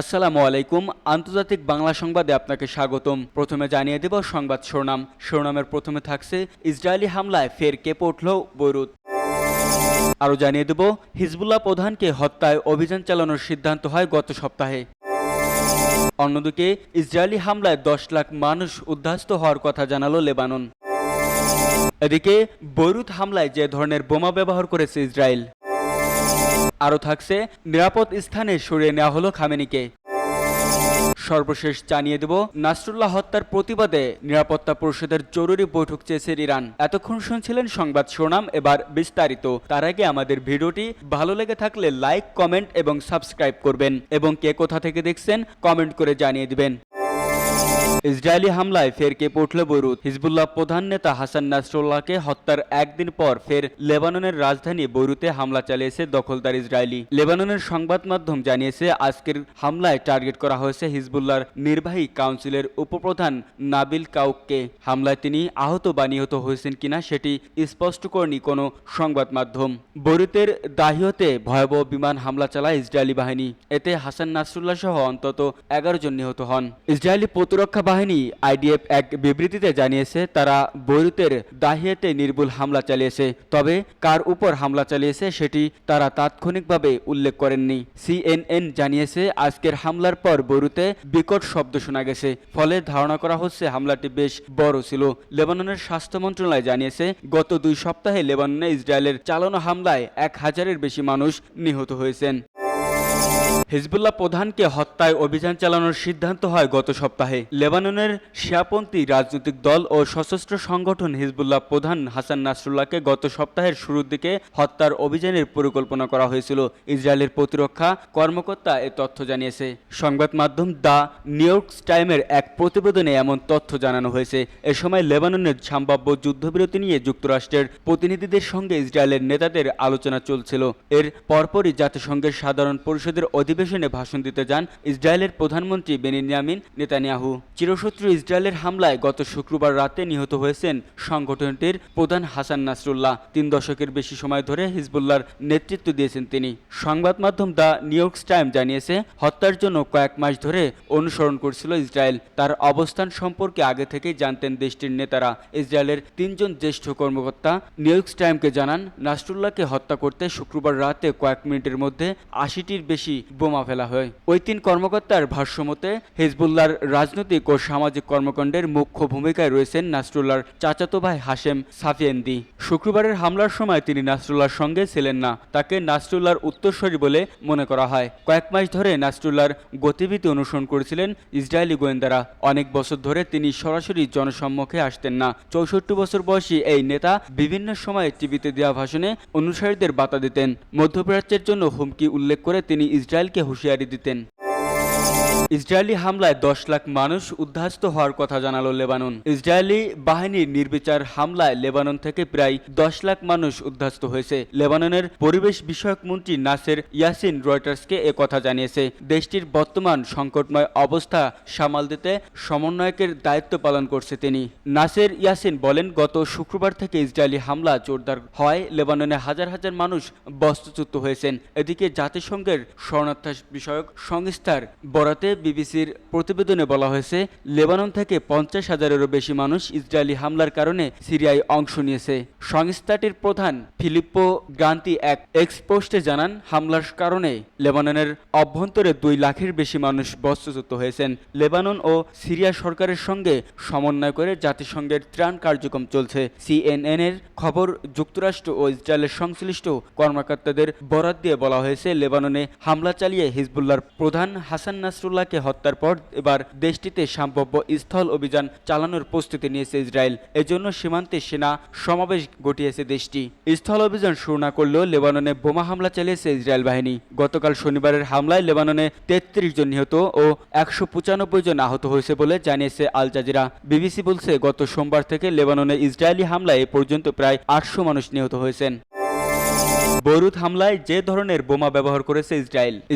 আসসালামু আলাইকুম। আন্তর্জাতিক বাংলা সংবাদে আপনাকে স্বাগতম। প্রথমে জানিয়ে দেব সংবাদ শিরোনামের প্রথমে থাকছে ইসরায়েলি হামলায় ফের কেঁপে উঠল বৈরুত। আরও জানিয়ে দেব হিজবুল্লাহ প্রধানকে হত্যায় অভিযান চালানোর সিদ্ধান্ত হয় গত সপ্তাহে। অন্যদিকে ইসরায়েলি হামলায় 10 লাখ মানুষ উদ্বাস্ত হওয়ার কথা জানালো লেবানন। এদিকে বৈরুত হামলায় যে ধরনের বোমা ব্যবহার করেছে ইসরায়েল। আরও থাকছে নিরাপদ স্থানে সরিয়ে নেওয়া হলো খামেনিকে। সর্বশেষ জানিয়ে দেব নাসরুল্লাহ হত্যার প্রতিবাদে নিরাপত্তা পরিষদের জরুরি বৈঠক চেয়েছে ইরান। এতক্ষণ শুনছিলেন সংবাদ শিরোনাম, এবার বিস্তারিত। তার আগে আমাদের ভিডিওটি ভালো লেগে থাকলে লাইক, কমেন্ট এবং সাবস্ক্রাইব করবেন এবং কে কোথা থেকে দেখছেন কমেন্ট করে জানিয়ে দিবেন। ইসরায়েলি হামলায় ফের কেঁপে উঠল বৈরুত। হিজবুল্লাহ প্রধান নেতা হাসান নাসরুল্লাহকে হত্যার একদিন পর ফের লেবাননের রাজধানী বৈরুতে হামলা চালিয়েছে দখলদার ইসরায়েলি। লেবাননের সংবাদ মাধ্যম জানিয়েছে আজকের হামলায় টার্গেট করা হয়েছে হিজবুল্লাহর নির্বাহী কাউন্সিলের উপপ্রধান নাবিল কাউককে। হামলায় তিনি আহত বা নিহত হয়েছেন কিনা সেটি স্পষ্ট করেনি কোনো সংবাদ মাধ্যম। বৈরুতের দাহিয়তে ভয়াবহ বিমান হামলা চালায় ইসরায়েলি বাহিনী। এতে হাসান নাসরুল্লাহ সহ অন্তত 11 জন নিহত হন। ইসরায়েলি প্রতিরক্ষা বাহিনী আইডিএফ এক বিবৃতিতে জানিয়েছে তারা বৈরুতের দাহিয়াতে নির্ভুল হামলা চালিয়েছে, তবে কার উপর হামলা চালিয়েছে সেটি তারা তাৎক্ষণিকভাবে উল্লেখ করেননি। সিএনএন জানিয়েছে আজকের হামলার পর বৈরুতে বিকট শব্দ শোনা গেছে, ফলে ধারণা করা হচ্ছে হামলাটি বেশ বড় ছিল। লেবাননের স্বাস্থ্য মন্ত্রণালয় জানিয়েছে গত 2 সপ্তাহে লেবাননে ইসরায়েলের চালানো হামলায় 1000-এর বেশি মানুষ নিহত হয়েছেন। হিজবুল্লাহ প্রধানকে হত্যায় অভিযান চালানোর সিদ্ধান্ত হয় গত সপ্তাহে। লেবাননের শিয়াপন্থী রাজনৈতিক দল ও সশস্ত্র সংগঠন হিজবুল্লাহ প্রধান হাসান নাসরুল্লাহকে গত সপ্তাহের শুরুর দিকে হত্যার অভিযানের পরিকল্পনা করা হয়েছিল। ইসরায়েলের প্রতিরক্ষা কর্মকর্তা এ তথ্য জানিয়েছে। সংবাদ মাধ্যম দ্য নিউ ইয়র্ক টাইমের এক প্রতিবেদনে এমন তথ্য জানানো হয়েছে। এ সময় লেবাননের সম্ভাব্য যুদ্ধবিরতি নিয়ে যুক্তরাষ্ট্রের প্রতিনিধিদের সঙ্গে ইসরায়েলের নেতাদের আলোচনা চলছিল। এর পরপরই জাতিসংঘের সাধারণ পরিষদের অধিবেশনে ভাষণ দিতে যান ইসরায়েলের প্রধানমন্ত্রী বেনিয়ামিন নেতানিয়াহু। চিরশত্রু ইসরায়েলের হামলায় গত শুক্রবার রাতে নিহত হয়েছেন সংগঠনটির প্রধান হাসান নাসরুল্লাহ। 3 দশকের বেশি সময় ধরে হিজবুল্লাহর নেতৃত্ব দিয়েছেন তিনি। সংবাদ মাধ্যম দ্য নিউ ইয়র্ক টাইম জানিয়েছে হত্যার জন্য কয়েক মাস ধরে অনুসরণ করছিল ইসরায়েল। তার অবস্থান সম্পর্কে আগে থেকেই জানতেন দেশটির নেতারা। ইসরায়েলের 3 জন জ্যেষ্ঠ কর্মকর্তা নিউ ইয়র্ক টাইমকে জানান নাসরুল্লাহকে হত্যা করতে শুক্রবার রাতে কয়েক মিনিটের মধ্যে 80টির বেশি বোমা ফেলা হয়। ওই 3 কর্মকর্তার ভাষ্যমতে হিজবুল্লাহর রাজনৈতিক ও সামাজিক কর্মকাণ্ডের মুখ্য ভূমিকায় রয়েছেন নাসরুল্লাহর চাচাতো ভাই হাশেম সাফিয়েন্দি। শুক্রবারের হামলার সময় তিনি নাসরুল্লাহর সঙ্গে ছিলেন না। তাকে নাসরুল্লাহর উত্তরসূরি বলে মনে করা হয়। কয়েক মাস ধরে নাসরুল্লাহর গতিবিধি অনুসরণ করেছিলেন ইসরায়েলি গোয়েন্দারা। অনেক বছর ধরে তিনি সরাসরি জনসম্মুখে আসতেন না। 64 বছর বয়সী এই নেতা বিভিন্ন সময়ে টিভিতে দেওয়া ভাষণে অনুসারীদের বাধা দিতেন। মধ্যপ্রাচ্যের জন্য হুমকি উল্লেখ করে তিনি ইসরায়েলকে হুঁশিয়ারি দিতেন। ইসরায়েলি হামলায় 10 লাখ মানুষ উদ্বাস্ত হওয়ার কথা জানালো লেবানন। ইসরায়েলি বাহিনীর নির্বিচার হামলায় লেবানন থেকে প্রায় 10 লাখ মানুষ উদ্বাস্ত হয়েছে। লেবাননের পরিবেশ বিষয়ক মন্ত্রী নাসের ইয়াসিন রয়টার্সকে এ কথা জানিয়েছে। দেশটির বর্তমান সংকটময় অবস্থা সামাল দিতে সমন্বয়কের দায়িত্ব পালন করছে তিনি। নাসের ইয়াসিন বলেন গত শুক্রবার থেকে ইসরায়েলি হামলা জোরদার হওয়ায় লেবাননে হাজার হাজার মানুষ বাস্তুচ্যুত হয়েছেন। এদিকে জাতিসংঘের শরণার্থী বিষয়ক সংস্থার বরাতে বিবিসির প্রতিবেদনে বলা হয়েছে লেবানন থেকে 50,000-এরও বেশি মানুষ ইসরায়েলি হামলার কারণে সিরিয়ায় অংশ নিয়েছে। সংস্থাটির প্রধান ফিলিপ্পো গ্রান্তি এক এক্স পোস্টে জানান হামলার কারণে লেবাননের অভ্যন্তরে 2 লাখের বেশি মানুষ বাস্তুচ্যুত হয়েছেন। লেবানন ও সিরিয়া সরকারের সঙ্গে সমন্বয় করে জাতিসংঘের ত্রাণ কার্যক্রম চলছে। সিএনএন-এর খবর যুক্তরাষ্ট্র ও ইসরায়েলের সংশ্লিষ্ট কর্মকর্তাদের বরাত দিয়ে বলা হয়েছে লেবাননে হামলা চালিয়ে হিজবুল্লাহর প্রধান হাসান নাসরুল্লাহকে হত্যার পর এবার দেশটিতে সম্ভাব্য স্থল অভিযান চালানোর প্রস্তুতি নিয়েছে ইসরায়েল। এজন্য সীমান্তে সেনা সমাবেশ ঘটিয়েছে দেশটি। স্থল অভিযান শুরু না করলেও লেবাননে বোমা হামলা চালিয়েছে ইসরায়েল বাহিনী। গতকাল শনিবারের হামলায় লেবাননে 33 জন নিহত ও 195 জন আহত হয়েছে বলে জানিয়েছে আল জাজিরা। বিবিসি বলছে গত সোমবার থেকে লেবাননে ইসরায়েলি হামলায় এ পর্যন্ত প্রায় 800 মানুষ নিহত হয়েছেন। বৈরুত হামলায় যে ধরনের বোমা ব্যবহার করেছে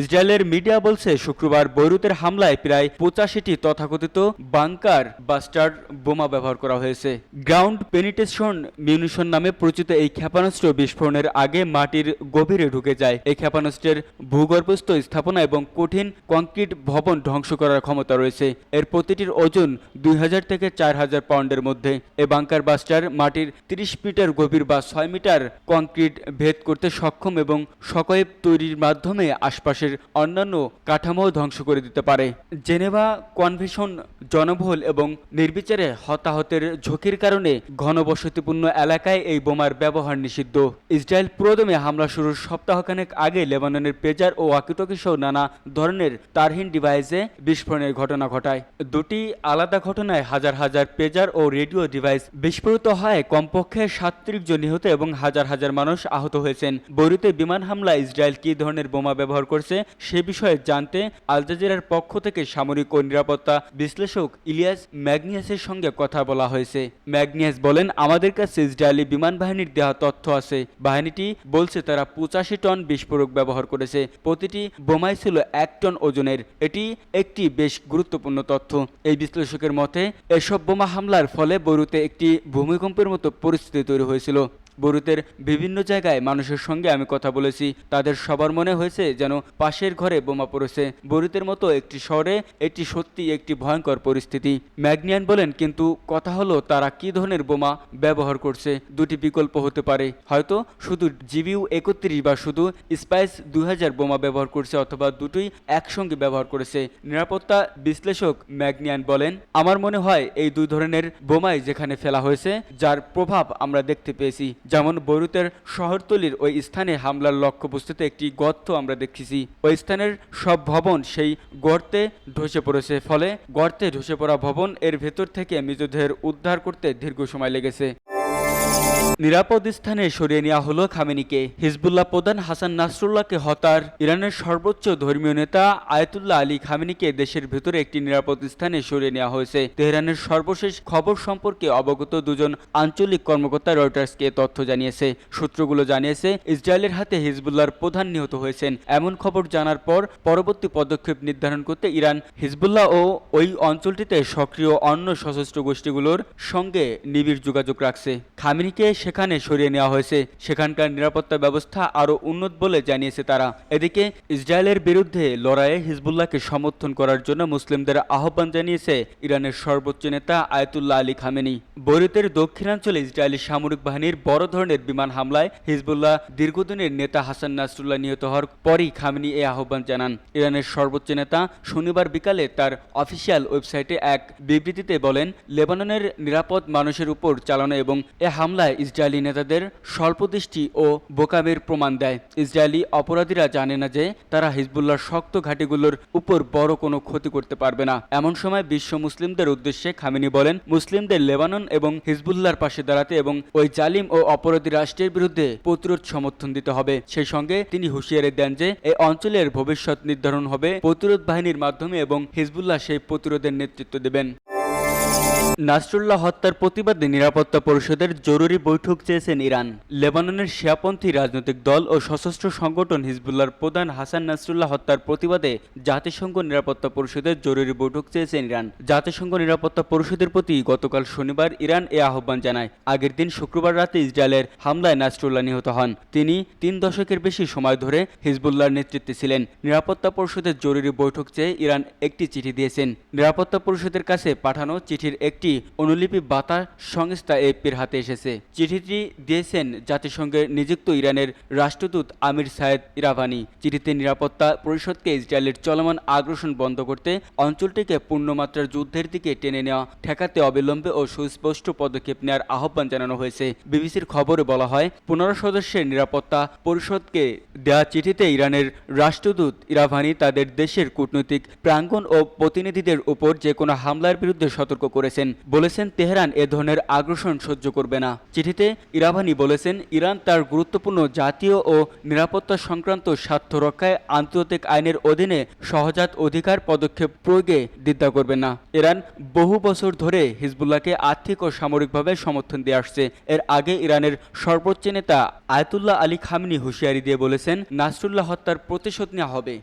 ইসরায়েলের মিডিয়া বলছে শুক্রবার বৈরুতের হামলায় প্রায় 85টি তথাকথিত বাংকার বাস্টার বোমা ব্যবহার করা হয়েছে। গ্রাউন্ড পেনিট্রেশন মিউনিশন নামে পরিচিত এই ক্ষেপণাস্ত্র বিস্ফোরণের আগে মাটির গভীরে ঢুকে যায়। এই ক্ষেপণাস্ত্রের ভূগর্ভস্থ স্থাপনা এবং কঠিন কংক্রিট ভবন ধ্বংস করার ক্ষমতা রয়েছে। এর প্রতিটির ওজন 2000 থেকে 4000 পাউন্ডের মধ্যে। এই বাংকার বাস্টার মাটির 30 মিটার গভীর বা 6 মিটার কংক্রিট ভেদ করতে সক্ষম এবং শকওয়েভ তৈরির মাধ্যমে আশপাশের অন্যান্য কাঠামো ধ্বংস করে দিতে পারে। জেনেভা কনভেনশন জনবহুল এবং নির্বিচারে হতাহতের ঝুঁকির কারণে ঘনবসতিপূর্ণ এলাকায় এই বোমার ব্যবহার নিষিদ্ধ। ইসরায়েল পুরোদমে হামলা শুরুর সপ্তাহখানেক আগে লেবাননের পেজার ও ওয়াকিটকি সহ নানা ধরনের তারহীন ডিভাইসে বিস্ফোরণের ঘটনা ঘটায়। দুটি আলাদা ঘটনায় হাজার হাজার পেজার ও রেডিও ডিভাইস বিস্ফোরিত হয়। কমপক্ষে 37 জন নিহত এবং হাজার হাজার মানুষ আহত হয়েছেন। বৈরুতে বিমান হামলায় ইসরায়েল কী ধরনের বোমা ব্যবহার করছে সে বিষয়ে জানতে আল জাজিরার পক্ষ থেকে সামরিক ও নিরাপত্তা বিশ্লেষক ইলিয়াস ম্যাগনিয়াসের সঙ্গে কথা বলা হয়েছে। ম্যাগনিয়াস বলেন, আমাদের কাছে ইসরায়েলি বিমান বাহিনীর দেওয়া তথ্য আছে। বাহিনীটি বলছে তারা 85 টন বিস্ফোরক ব্যবহার করেছে। প্রতিটি বোমাই ছিল 1 টন ওজনের। এটি একটি বেশ গুরুত্বপূর্ণ তথ্য। এই বিশ্লেষকের মতে এসব বোমা হামলার ফলে বৈরুতে একটি ভূমিকম্পের মতো পরিস্থিতি তৈরি হয়েছিল। বৈরুতের বিভিন্ন জায়গায় মানুষের সঙ্গে আমি কথা বলেছি, তাদের সবার মনে হয়েছে যেন পাশের ঘরে বোমা পড়েছে। বৈরুতের মতো একটি শহরে এটি সত্যি একটি ভয়ঙ্কর পরিস্থিতি। ম্যাগনিয়ান বলেন, কিন্তু কথা হলো তারা কি ধরনের বোমা ব্যবহার করছে। দুটি বিকল্প হতে পারে, হয়তো শুধু জিবিউ 31 বা শুধু স্পাইস 2000 বোমা ব্যবহার করছে অথবা দুটোই একসঙ্গে ব্যবহার করেছে। নিরাপত্তা বিশ্লেষক ম্যাগনিয়ান বলেন, আমার মনে হয় এই দুই ধরনের বোমাই যেখানে ফেলা হয়েছে যার প্রভাব আমরা দেখতে পেয়েছি। যেমন বৈরুতের শহরতলির ওই স্থানে হামলার লক্ষ্যবস্তুতে একটি গর্ত আমরা দেখেছি। ওই স্থানের সব ভবন সেই গর্তে ধসে পড়েছে। ফলে গর্তে ধসে পড়া ভবন এর ভেতর থেকে মৃতদেহের উদ্ধার করতে দীর্ঘ সময় লেগেছে। নিরাপদ স্থানে সরিয়ে নেওয়া হলো খামেনিকে। হিজবুল্লাহ প্রধান হাসান নাসরুল্লাহকে হত্যার ইরানের সর্বোচ্চ ধর্মীয় নেতা আয়াতুল্লাহ আলী খামেনিকে দেশের ভেতরে একটি নিরাপদ স্থানে সরিয়ে নেওয়া হয়েছে। তেহরানের সর্বশেষ খবর সম্পর্কে অবগত দুজন আঞ্চলিক কর্মকর্তা রয়টার্সকে তথ্য জানিয়েছে। সূত্রগুলো জানিয়েছে, ইসরায়েলের হাতে হিজবুল্লাহর প্রধান নিহত হয়েছেন। এমন খবর জানার পর পরবর্তী পদক্ষেপ নির্ধারণ করতে ইরান হিজবুল্লাহ ও ওই অঞ্চলটিতে সক্রিয় অন্য সশস্ত্র গোষ্ঠীগুলোর সঙ্গে নিবিড় যোগাযোগ রাখছে। খামেনিকে সেখানে সরিয়ে নেওয়া হয়েছে। সেখানকার নিরাপত্তা ব্যবস্থা আরও উন্নত বলে জানিয়েছে তারা। এদিকে ইসরায়েলের বিরুদ্ধে লড়াইয়ে হিজবুল্লাহকে সমর্থন করার জন্য মুসলিমদের আহ্বান জানিয়েছে ইরানের সর্বোচ্চ নেতা আয়াতুল্লাহ আলী খামেনি। বৈরুতের দক্ষিণাঞ্চলে ইসরায়েলি সামরিক বাহিনীর বড় ধরনের বিমান হামলায় হিজবুল্লাহ দীর্ঘদিনের নেতা হাসান নাসরুল্লাহ নিহত হওয়ার পরই খামেনি এই আহ্বান জানান। ইরানের সর্বোচ্চ নেতা শনিবার বিকালে তার অফিসিয়াল ওয়েবসাইটে এক বিবৃতিতে বলেন, লেবাননের নিরাপদ মানুষের উপর চালানো এবং এ হামলায় ইসরায়েলি নেতাদের স্বল্পদৃষ্টি ও বোকামির প্রমাণ দেয়। ইসরায়েলি অপরাধীরা জানে না যে তারা হিজবুল্লাহর শক্ত ঘাঁটিগুলোর উপর বড় কোনো ক্ষতি করতে পারবে না। এমন সময় বিশ্ব মুসলিমদের উদ্দেশ্যে খামেনি বলেন, মুসলিমদের লেবানন এবং হিজবুল্লাহর পাশে দাঁড়াতে এবং ওই জালিম ও অপরাধী রাষ্ট্রের বিরুদ্ধে প্রতিরোধ সমর্থন দিতে হবে। সেই সঙ্গে তিনি হুঁশিয়ারি দেন যে এই অঞ্চলের ভবিষ্যৎ নির্ধারণ হবে প্রতিরোধ বাহিনীর মাধ্যমে এবং হিজবুল্লাহ সেই প্রতিরোধের নেতৃত্ব দেবেন। নাসরুল্লাহ হত্যার প্রতিবাদে নিরাপত্তা পরিষদের জরুরি বৈঠক চেয়েছেন ইরান। লেবাননের শিয়াপন্থী রাজনৈতিক দল ও সশস্ত্র সংগঠন হিজবুল্লাহর প্রধান হাসান নাসরুল্লাহ হত্যার প্রতিবাদে জাতিসংঘ নিরাপত্তা পরিষদের জরুরি বৈঠক চেয়েছেন ইরান। জাতিসংঘ নিরাপত্তা পরিষদের প্রতি গতকাল শনিবার ইরান এ আহ্বান জানায়। আগের দিন শুক্রবার রাতে ইসরায়েলের হামলায় নাসরুল্লাহ নিহত হন। তিনি 3 দশকের বেশি সময় ধরে হিজবুল্লাহর নেতৃত্বে ছিলেন। নিরাপত্তা পরিষদের জরুরি বৈঠক চেয়ে ইরান একটি চিঠি দিয়েছেন। নিরাপত্তা পরিষদের কাছে পাঠানো চিঠির একটি অনুলিপি বার্তা সংস্থা এপির হাতে এসেছে। চিঠিটি দিয়েছেন জাতিসংঘের নিযুক্ত ইরানের রাষ্ট্রদূত আমির সায়েদ ইরাভানি। চিঠিতে নিরাপত্তা পরিষদকে ইসরায়েলের চলমান আগ্রাসন বন্ধ করতে, অঞ্চলটিকে পূর্ণমাত্রার যুদ্ধের দিকে টেনে নেওয়া ঠেকাতে অবিলম্বে ও সুস্পষ্ট পদক্ষেপ নেওয়ার আহ্বান জানানো হয়েছে। বিবিসির খবরে বলা হয়, 15 সদস্যের নিরাপত্তা পরিষদকে দেওয়া চিঠিতে ইরানের রাষ্ট্রদূত ইরাভানি তাদের দেশের কূটনৈতিক প্রাঙ্গণ ও প্রতিনিধিদের উপর যে কোনো হামলার বিরুদ্ধে সতর্ক করেছেন। বলেছেন তেহরান এ ধরনের আগ্রাসন সহ্য করবে না। চিঠিতে ইরাভানি বলেছেন, ইরান তার গুরুত্বপূর্ণ জাতীয় ও নিরাপত্তা সংক্রান্ত স্বার্থ রক্ষায় আন্তর্জাতিক আইনের অধীনে সহজাত অধিকার পদক্ষেপ প্রয়োগে দ্বিধা করবে না। ইরান বহু বছর ধরে হিজবুল্লাহকে আর্থিক ও সামরিকভাবে সমর্থন দিয়ে আসছে। এর আগে ইরানের সর্বোচ্চ নেতা আয়াতুল্লাহ আলী খামেনি হুঁশিয়ারি দিয়ে বলেছেন, নাসরুল্লাহ হত্যার প্রতিশোধ নেওয়া হবে।